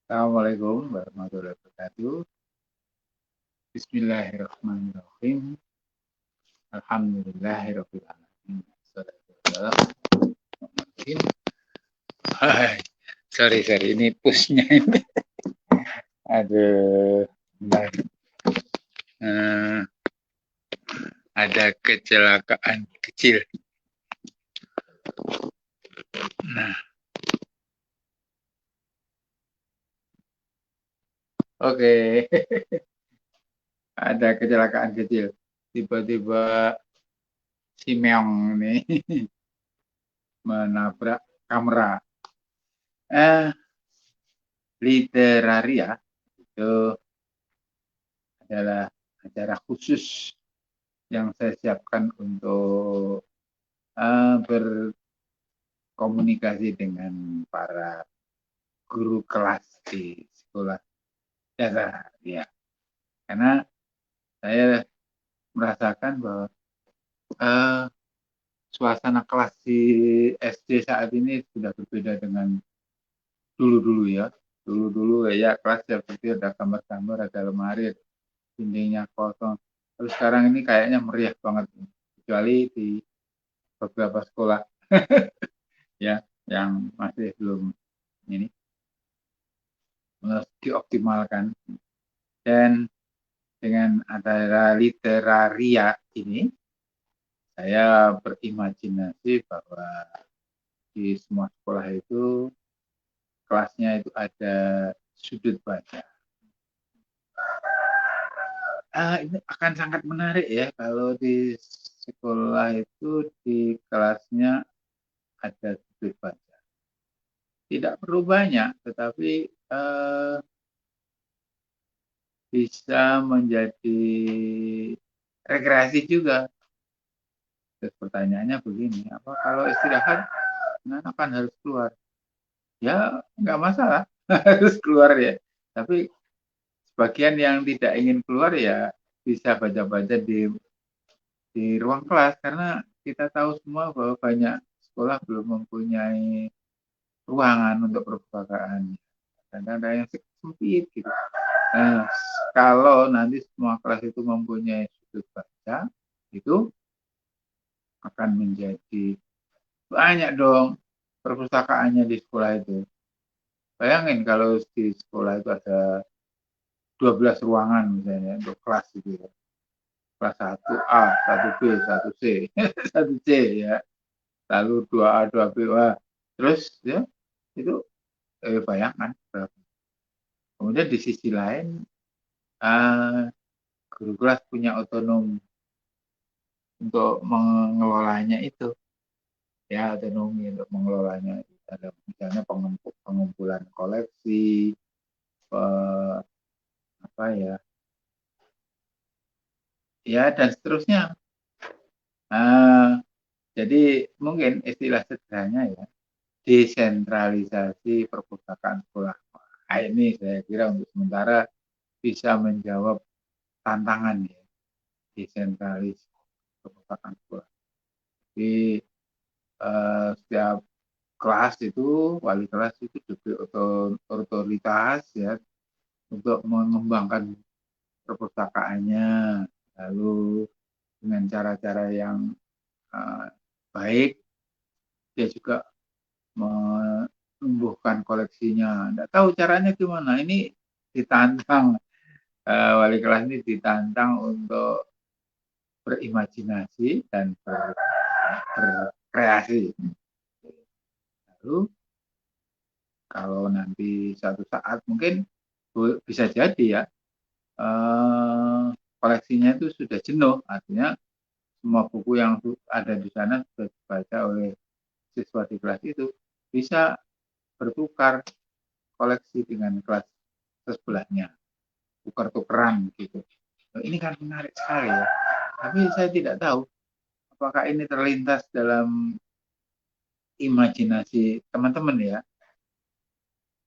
Assalamualaikum warahmatullahi wabarakatuh. Bismillahirrahmanirrahim. Alhamdulillahirabbil alamin. Wassalatu wassalamu Hai. Sorry, ini pushnya ini. Aduh. Eh, ada kecelakaan kecil. Nah, oke. Ada kecelakaan kecil. Tiba-tiba si Meong nih menabrak kamera. Literaria itu adalah acara khusus yang saya siapkan untuk berkomunikasi dengan para guru kelas di sekolah dasar, ya. Karena saya merasakan bahwa suasana kelas di SD saat ini sudah berbeda dengan dulu-dulu ya. Dulu-dulu ya kelas seperti ada kamar-kamar, ada lemari, dindingnya kosong. Terus sekarang ini kayaknya meriah banget, kecuali di beberapa sekolah ya yang masih belum ini dioptimalkan. Dan dengan acara literaria ini saya berimajinasi bahwa di semua sekolah itu kelasnya itu ada sudut baca. Ini akan sangat menarik ya kalau di sekolah itu di kelasnya ada sudut baca. Tidak perlu banyak, tetapi bisa menjadi rekreasi juga. Terus pertanyaannya begini, apa kalau istirahat, anak kan harus keluar? Ya nggak masalah, harus keluar ya. Tapi sebagian yang tidak ingin keluar ya bisa baca-baca di ruang kelas, karena kita tahu semua bahwa banyak sekolah belum mempunyai ruangan untuk perpustakaan. Kadang ada yang sempit gitu. Nah, kalau nanti semua kelas itu mempunyai sudut baca, itu akan menjadi banyak dong perpustakaannya di sekolah itu. Bayangin kalau di sekolah itu ada 12 ruangan misalnya untuk kelas gitu ya. Kelas 1A, 1B, 1C, 1C ya. Lalu 2A, 2B, wah. Terus ya itu bayangkan. Kemudian di sisi lain guru kelas punya otonom untuk mengelolanya itu. Ya, otonomi untuk mengelolanya. Ada misalnya pengumpulan koleksi, apa ya, ya dan seterusnya. Jadi mungkin istilah sederhananya ya, desentralisasi perpustakaan sekolah. Nah, ini saya kira untuk sementara bisa menjawab tantangan ya, desentralisasi perpustakaan sekolah. Jadi setiap kelas itu, wali kelas itu diberi otoritas ya untuk mengembangkan perpustakaannya, lalu dengan cara-cara yang baik, dia juga menumbuhkan koleksinya. Nggak tahu caranya gimana. Ini ditantang, wali kelas ini ditantang untuk berimajinasi dan berkreasi. Lalu kalau nanti suatu saat mungkin bisa jadi ya koleksinya itu sudah jenuh, artinya semua buku yang ada di sana sudah dibaca oleh siswa di kelas itu, bisa bertukar koleksi dengan kelas sebelahnya, tukar-tukeran gitu. Ini kan menarik sekali ya. Tapi saya tidak tahu apakah ini terlintas dalam imajinasi teman-teman ya.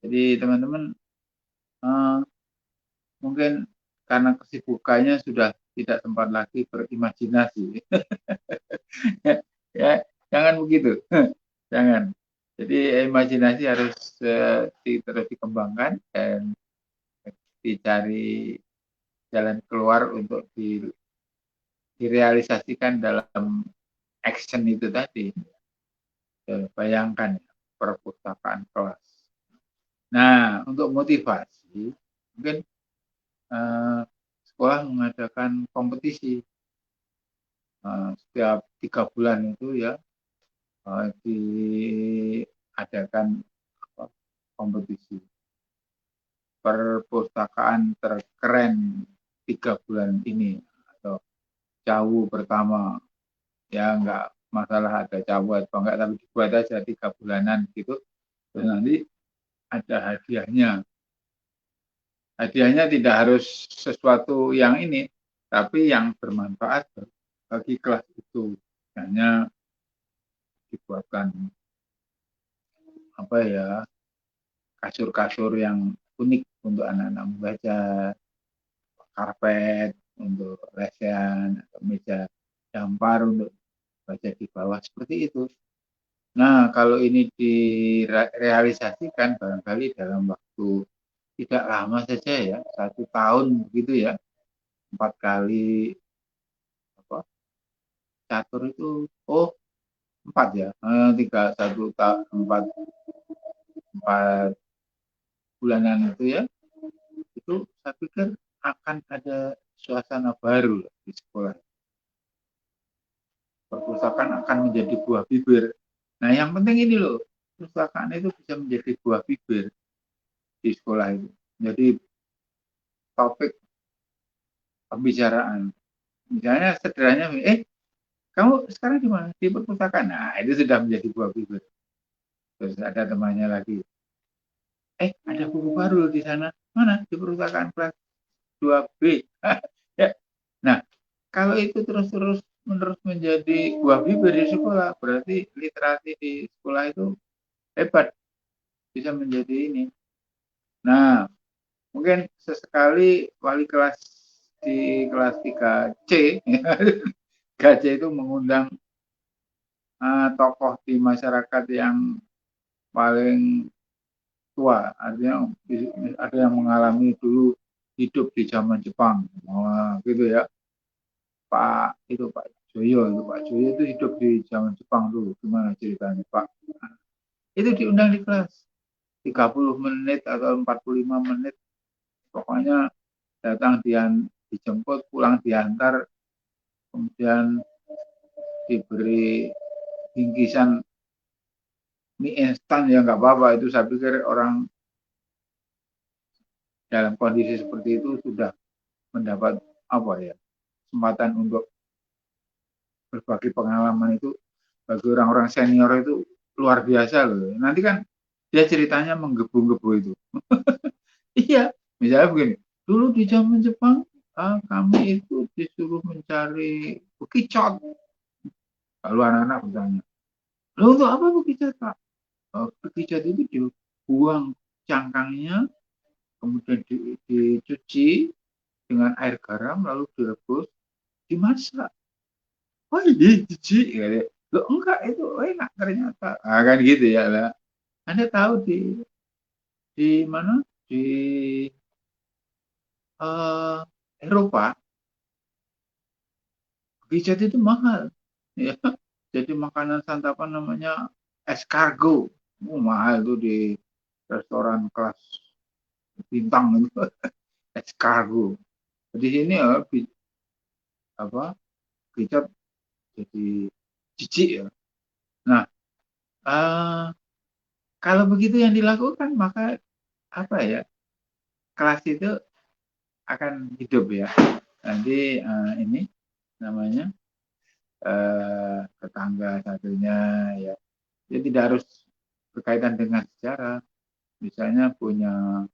Jadi teman-teman mungkin karena kesibukannya sudah tidak sempat lagi berimajinasi. Ya, jangan begitu. Jangan. Jadi imajinasi harus terus dikembangkan. mencari jalan keluar untuk direalisasikan dalam action itu tadi. Bayangkan perpustakaan kelas. Nah, untuk motivasi, mungkin sekolah mengadakan kompetisi setiap 3 bulan itu ya, diadakan kompetisi perpustakaan terkeren 3 bulan ini atau cawu pertama, ya enggak masalah ada cawu atau enggak, tapi dibuat aja 3 bulanan gitu, terus nanti ada hadiahnya. Hadiahnya tidak harus sesuatu yang ini, tapi yang bermanfaat bagi kelas itu. Misalnya dibuatkan apa ya, kasur-kasur yang unik untuk anak-anak membaca, karpet untuk lesehan, atau meja dampar untuk baca di bawah, seperti itu. Nah, kalau ini direalisasikan barangkali dalam waktu tidak lama saja ya, 1 tahun begitu ya, 4 kali apa, catur itu, 4 ya, 4 bulanan itu ya, itu saya pikir akan ada suasana baru di sekolah. Perpustakaan akan menjadi buah bibir. Nah, yang penting ini loh, perpustakaan itu bisa menjadi buah bibir di sekolah itu. Jadi topik pembicaraan. Misalnya sederhananya, kamu sekarang di mana? Di perpustakaan. Nah, itu sudah menjadi buah bibir. Terus ada temannya lagi. Ada buku baru di sana. Mana? Di perpustakaan kelas 2B. Ya. Nah, kalau itu terus menerus menjadi buah bibir di sekolah, berarti literasi di sekolah itu hebat, bisa menjadi ini. Nah, mungkin sesekali wali kelas di kelas 3C, 3C itu mengundang tokoh di masyarakat yang paling tua, artinya ada yang mengalami dulu hidup di zaman Jepang, gitu ya. Pak Joyo itu hidup di zaman Jepang dulu, gimana ceritanya Pak? Itu diundang di kelas 30 menit atau 45 menit, pokoknya datang dijemput, pulang diantar, kemudian diberi bingkisan mie instan, ya nggak apa-apa. Itu saya pikir orang dalam kondisi seperti itu sudah mendapat kesempatan untuk berbagi pengalaman. Itu bagi orang-orang senior itu luar biasa loh. Nanti kan dia ceritanya menggebu-gebu itu. Iya, misalnya begini, dulu di zaman Jepang kami itu disuruh mencari bekicot. Lalu anak-anak bertanya, "Loh, untuk apa bekicot, Pak?" Bekicot itu dibuang cangkangnya, kemudian dicuci dengan air garam, lalu direbus, dimasak. Oh iya, jijik. Loh, enggak, itu enak ternyata. Kan gitu ya lah. Anda tahu di mana? Di Eropa, bekicot itu mahal. Ya. Jadi makanan santapan namanya escargot. Mahal itu di restoran kelas bintang itu. Escargot. Di sini bekicot jadi jijik ya. Nah, kalau begitu yang dilakukan, maka kelas itu akan hidup ya. Nanti ini namanya tetangga satunya ya. Jadi tidak harus berkaitan dengan sejarah. Misalnya punya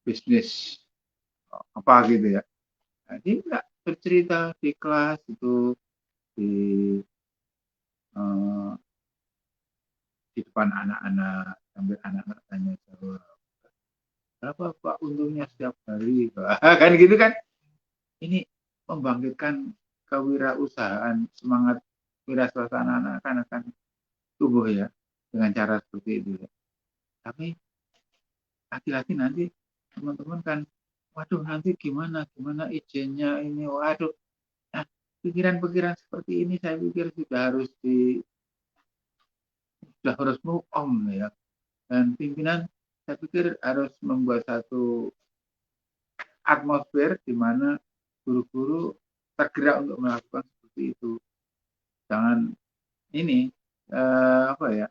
bisnis apa gitu ya. Jadi enggak bercerita di kelas itu, di di depan anak-anak, sambil anak-anak tanya jawab. Berapa Pak untungnya setiap hari? Kan gitu kan. Ini membangkitkan kewirausahaan, semangat wirausaha anak-anak akan tumbuh ya dengan cara seperti itu ya. Tapi laki-laki nanti teman-teman kan waduh nanti gimana izinnya ini, waduh. Nah, pikiran-pikiran seperti ini saya pikir sudah harus move on ya. Dan pimpinan saya pikir harus membuat satu atmosfer di mana guru-guru tergerak untuk melakukan seperti itu. Jangan ini apa ya?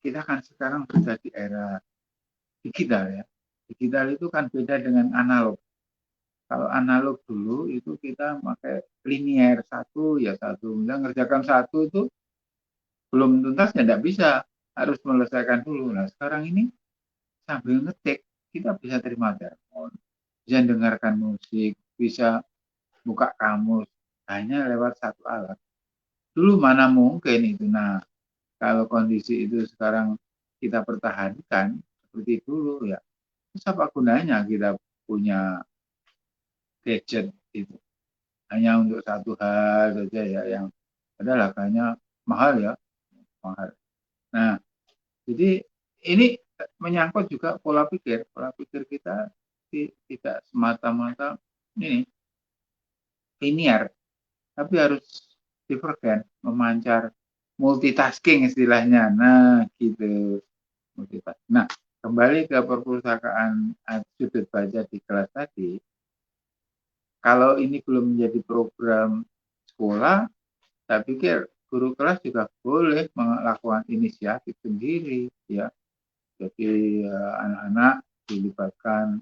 Kita kan sekarang sudah di era digital ya. Digital itu kan beda dengan analog. Kalau analog dulu itu kita pakai linier satu ya satu. Misalnya ngerjakan satu itu belum tuntas ya tidak bisa, harus melesaikan dulu. Nah sekarang ini sambil ngetik kita bisa terima telepon, bisa dengarkan musik, bisa buka kamus hanya lewat satu alat. Dulu mana mungkin itu. Nah kalau kondisi itu sekarang kita pertahankan seperti dulu ya, terus apa gunanya kita punya gadget itu hanya untuk satu hal saja ya yang padahal harganya mahal ya, mahal. Nah, jadi ini menyangkut juga pola pikir kita tidak semata-mata ini linear, tapi harus divergen, memancar, multitasking istilahnya. Nah, gitu. Multitasking. Nah, kembali ke perpustakaan sudut baca di kelas tadi, kalau ini belum menjadi program sekolah, saya pikir guru kelas juga boleh melakukan inisiatif sendiri, ya. Jadi anak-anak dilibatkan.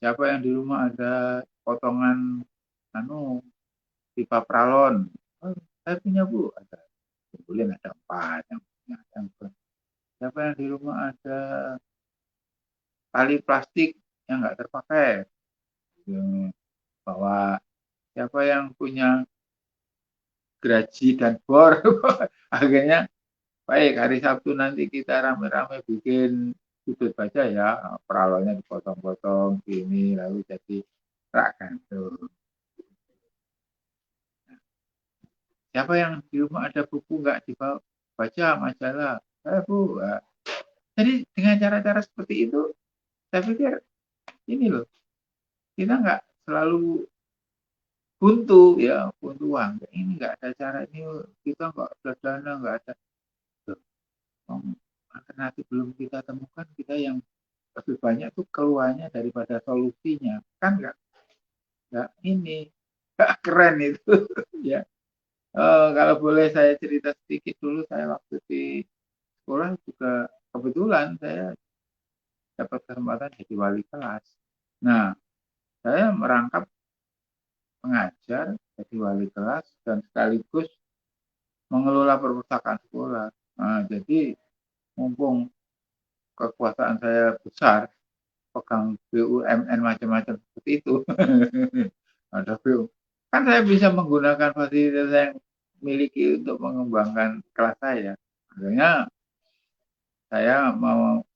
Siapa yang di rumah ada potongan pipa pralon? Oh, saya punya bu, ada. Boleh ada 4 yang punya. Siapa yang di rumah ada tali plastik yang nggak terpakai? Bahwa siapa yang punya geraji dan bor? Akhirnya baik, hari Sabtu nanti kita rame-rame bikin sudut baca ya, peralonnya dipotong-potong gini lalu jadi rak gantung. Siapa yang di rumah ada buku nggak dibawa baca majalah? Bu. Nah, jadi dengan cara-cara seperti itu, saya pikir ini loh, kita nggak selalu buntu ya, buntu uang. Ini nggak ada cara ini, kita nggak ada dana, nggak ada. Alternatif belum kita temukan, kita yang lebih banyak tuh keluarnya daripada solusinya kan nggak ini nggak keren itu ya. Kalau boleh saya cerita sedikit dulu, saya waktu di sekolah juga kebetulan saya dapat kesempatan jadi wali kelas. Nah saya merangkap pengajar jadi wali kelas dan sekaligus mengelola perpustakaan sekolah. Nah, jadi mumpung kekuasaan saya besar pegang BUMN macam-macam seperti itu. Ada BUMN. Kan saya bisa menggunakan fasilitas yang miliki untuk mengembangkan kelas saya. Akhirnya saya mau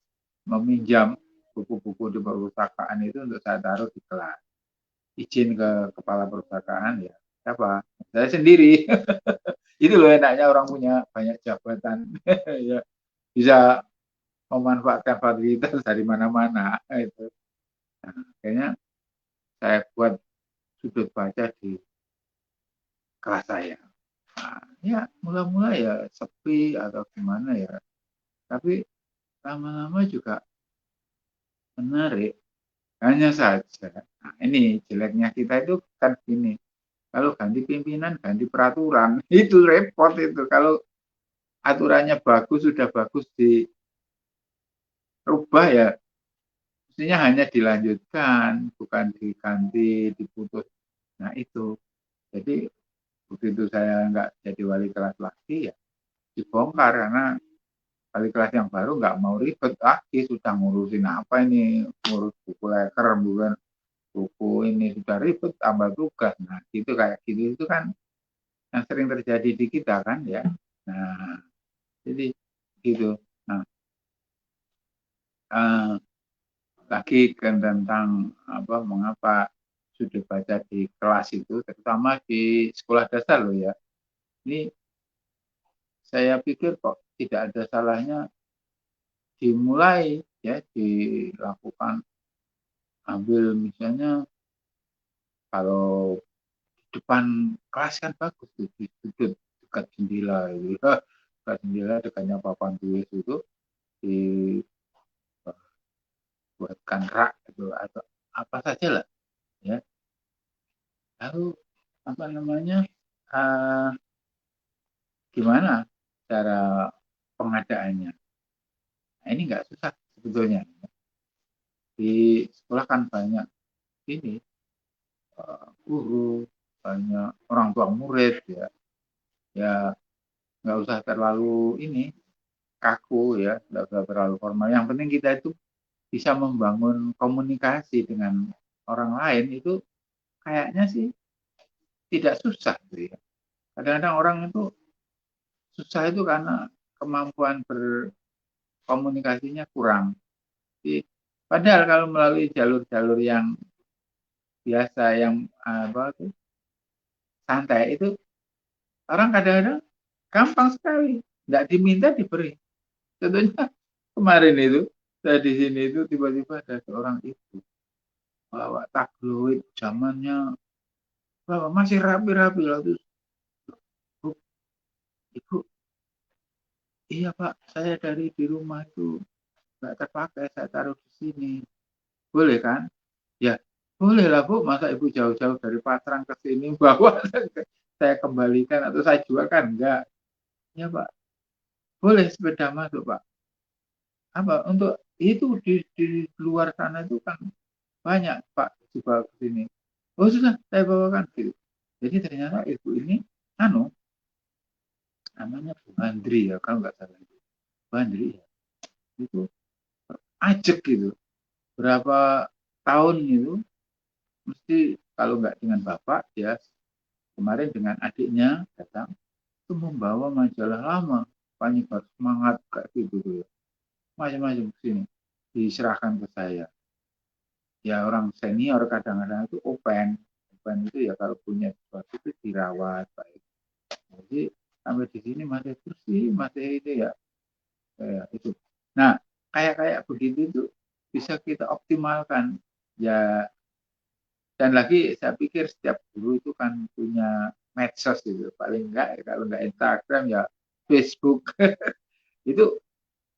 meminjam buku-buku di perpustakaan itu untuk saya taruh di kelas. Izin ke kepala perpustakaan ya. Siapa? Saya sendiri. Itu loh enaknya orang punya banyak jabatan. Ya, bisa memanfaatkan fasilitas dari mana-mana. Itu. Nah, akhirnya saya buat sudut baca di kelas saya. Nah, ya mula-mula ya sepi atau gimana ya. Tapi lama-lama juga menarik. Hanya saja, nah ini jeleknya kita itu kan gini. Kalau ganti pimpinan, ganti peraturan, itu repot itu. Kalau aturannya bagus, sudah bagus dirubah ya, mestinya hanya dilanjutkan, bukan diganti, diputus. Nah itu, jadi begitu saya nggak jadi wali kelas lagi ya dibongkar karena wali kelas yang baru nggak mau ribet lagi, sudah ngurusin apa ini, ngurus buku leker bukan buku ini sudah ribet tambah tugas. Nah gitu kayak gitu itu kan yang sering terjadi di kita kan ya. Nah jadi gitu. Nah eh, lagi kan tentang apa mengapa sudut baca di kelas itu terutama di sekolah dasar loh ya. Ini saya pikir kok tidak ada salahnya dimulai ya dilakukan ambil misalnya kalau depan kelas kan bagus tuh, di sudut dekat jendela gitu. Dekat jendela dekatnya papan tulis itu dibuatkan rak gitu atau apa saja lah ya. Lalu apa namanya uh, gimana cara pengadaannya? Nah, ini nggak susah sebetulnya. Di sekolah kan banyak ini guru, banyak orang tua murid ya. Ya nggak usah terlalu ini kaku ya, nggak usah terlalu formal. Yang penting kita itu bisa membangun komunikasi dengan orang lain itu kayaknya sih tidak susah gitu ya. Kadang-kadang orang itu susah itu karena kemampuan berkomunikasinya kurang. Jadi, padahal kalau melalui jalur-jalur yang biasa yang apa tuh santai itu orang kadang-kadang gampang sekali, nggak diminta diberi. Contohnya kemarin itu saya di sini itu tiba-tiba ada seorang ibu bawa tabloid zamannya bawa masih rapi-rapi lah terus bu, ibu iya pak saya dari di rumah itu nggak terpakai saya taruh di sini boleh kan ya boleh lah bu masa ibu jauh-jauh dari Patrang ke sini bawa saya kembalikan atau saya jual kan enggak ya pak boleh sepeda masuk pak apa untuk itu di luar sana itu kan banyak pak dibawa ke sini oh sudah saya bawakan gitu jadi ternyata ibu ini anu namanya Bu Andri ya kalau nggak salah Bu Andri ya itu ajak gitu berapa tahun itu mesti kalau nggak dengan bapak ya kemarin dengan adiknya datang itu membawa majalah lama penyebar semangat kayak gitu tuh ya macam-macam sini diserahkan ke saya ya orang senior kadang-kadang itu open itu ya kalau punya sesuatu itu dirawat baik jadi sampai di sini masih bersih masih itu ya itu nah kayak begitu itu bisa kita optimalkan ya dan lagi saya pikir setiap guru itu kan punya medsos itu paling enggak kalau enggak Instagram ya Facebook itu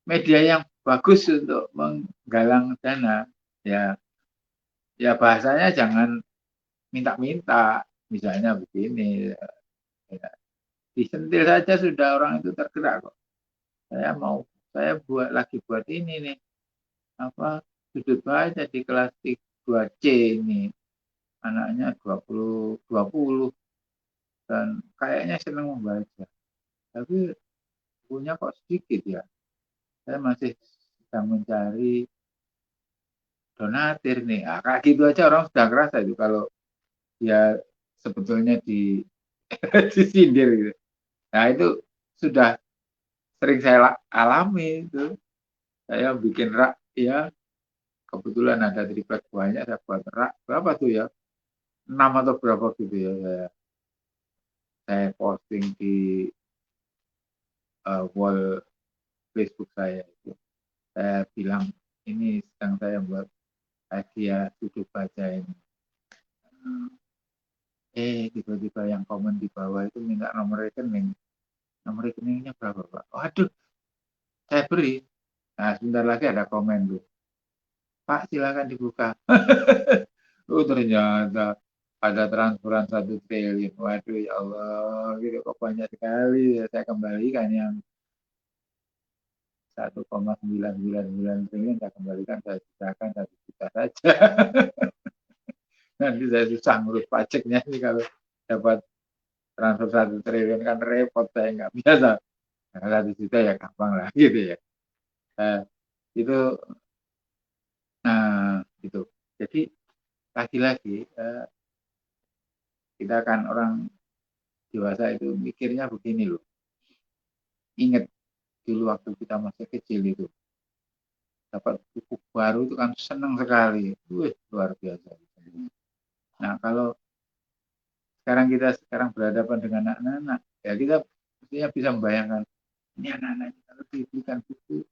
media yang bagus untuk menggalang dana ya ya bahasanya jangan minta-minta misalnya begini ya. Disentil saja sudah orang itu tergerak kok saya buat ini nih apa sudut baca di kelas 2C ini anaknya 20 dan kayaknya senang membaca tapi punya kok sedikit ya saya masih sedang mencari donatir nih kayak gitu aja orang sudah kerasa itu kalau ya sebetulnya disindir gitu nah itu sudah sering saya alami itu saya bikin rak ya kebetulan ada triplek banyak saya buat rak berapa tuh ya 6 atau berapa gitu ya saya posting di wall Facebook saya itu saya bilang ini sedang saya buat hadiah sudut baca ini tiba-tiba yang komen di bawah itu minta nomor rekeningnya berapa pak waduh saya beri nah sebentar lagi ada komen tuh pak silakan dibuka ternyata ada transferan 1 triliun waduh ya Allah gitu kok banyak sekali ya saya kembalikan yang 1,999 triliun saya kembalikan saya sisakan 1 juta saja nanti saya susah ngurus pajaknya sih kalau dapat transfer 1 triliun kan repot saya nggak biasa nah, 1 juta ya gampang lah gitu ya nah, itu gitu jadi lagi-lagi kita kan orang dewasa itu mikirnya begini loh ingat dulu waktu kita masih kecil itu dapat buku baru itu kan senang sekali luar biasa nah kalau sekarang berhadapan dengan anak-anak ya kita mestinya bisa membayangkan ini anak-anak kalau diberikan buku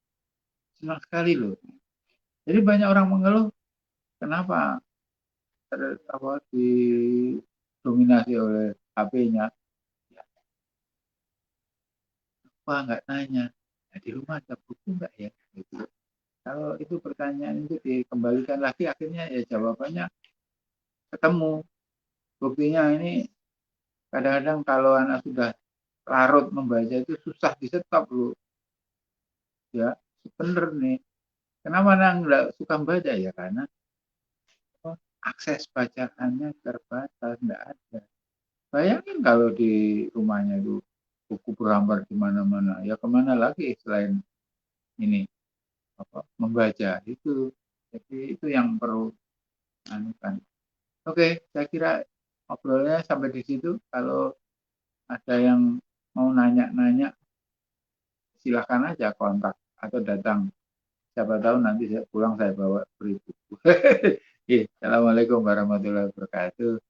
senang sekali loh jadi banyak orang mengeluh kenapa didominasi oleh HP-nya? Ya, apa nggak nanya? Nah, di rumah ada buku nggak ya? Gitu. Kalau itu pertanyaan itu dikembalikan lagi, akhirnya ya jawabannya ketemu. Buktinya ini kadang-kadang kalau anak sudah larut membaca itu susah di stop loh. Ya, bener nih. Kenapa anak nggak suka membaca ya? Karena akses bacaannya terbatas, nggak ada. Bayangin kalau di rumahnya itu buku berhambar di mana-mana, ya kemana lagi selain ini membaca itu. Jadi itu yang perlu anukan. Oke, saya kira ngobrolnya sampai di situ. Kalau ada yang mau nanya-nanya, silahkan aja kontak atau datang. Siapa tahu nanti saya pulang saya bawa beri buku. Assalamualaikum warahmatullahi wabarakatuh.